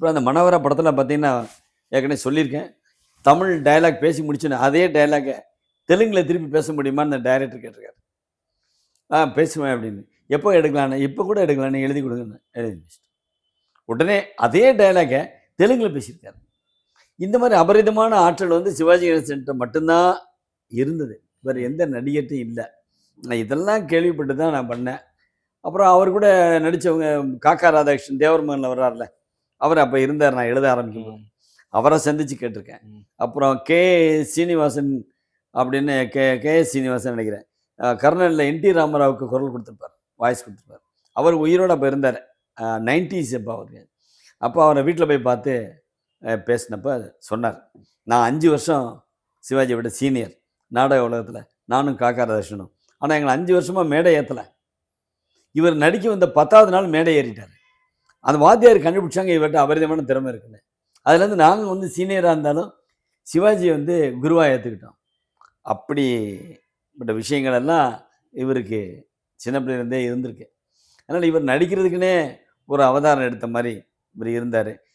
அப்புறம் அந்த மனோகரா படத்தில் பார்த்தீங்கன்னா, ஏற்கனவே சொல்லியிருக்கேன். தமிழ் டயலாக் பேசி முடிச்சோன்னே, அதே டயலாக்க தெலுங்குல திருப்பி பேச முடியுமான்னு அந்த டைரக்டர் கேட்டிருக்காரு. பேசுவேன் அப்படின்னு. எப்போ எடுக்கலான்னு, இப்போ கூட எடுக்கலான்னு எழுதி கொடுங்கன்னு எழுதி வச்சுட்டேன். உடனே அதே டயலாக்க தெலுங்குல பேசியிருக்காரு. இந்த மாரி அபரிதமான ஆற்றல் வந்து சிவாஜி கணேசன்ட்ட மட்டும்தான் இருந்தது. வேற எந்த நடிகர்ட்டயும் இல்ல. நான் இதெல்லாம் கேள்விப்பட்டு தான் நான் பண்ணேன். அப்புறம் அவர் கூட நடிச்சவங்க காக்கா ராதாகிருஷ்ணன் தேவர் மகன்ல வர்றார்ல, அவர் அப்ப இருந்தார் நான் எழுத ஆரம்பிக்கும்போது. ம். அவர சந்திச்சு கேட்டிருக்கேன். ம். அப்புறம் சீனிவாசன் அப்படின்னு கே.எஸ். சீனிவாசன் நெனைக்கிறேன். கர்னல்ல என்.டி. ராமராவுக்கு குரல் குடுத்திருப்பார். வாய்ஸ் குடுத்திருப்பார். அவர் உயிரோட அப்ப இருந்தாரு. 90ஸ் அப்ப அவருக்கு. அப்ப அவர வீட்ல போய் பார்த்து பேசினப்ப சொன்னார். நான் 5 வருஷம் சிவாஜிய விட சீனியர். நாடக உலகத்துல. நானும் காக்கா ராதாகிருஷ்ணனும். ஆனா எங்கள 5 வருஷமா மேடை ஏத்தல. இவர் நடிக்க வந்த 10வது நாள் மேடை ஏறிட்டாரு. அந்த வாத்தியார் கண்டுபிடிச்சாங்க இவர்ட்ட அபரிதமான திறமை இருக்குன்னு. அதுலேருந்து நாங்க வந்து சீனியரா இருந்தாலும், சிவாஜிய வந்து குருவா ஏத்துக்கிட்டோம். அப்படிப்பட்ட விஷயங்கள் எல்லாம் இவருக்கு சின்ன பிள்ளையிலேருந்தே இருந்திருக்கு. அதனால இவர் நடிக்கிறதுக்குன்னே ஒரு அவதாரம் எடுத்த மாரி இவர் இருந்தாரு.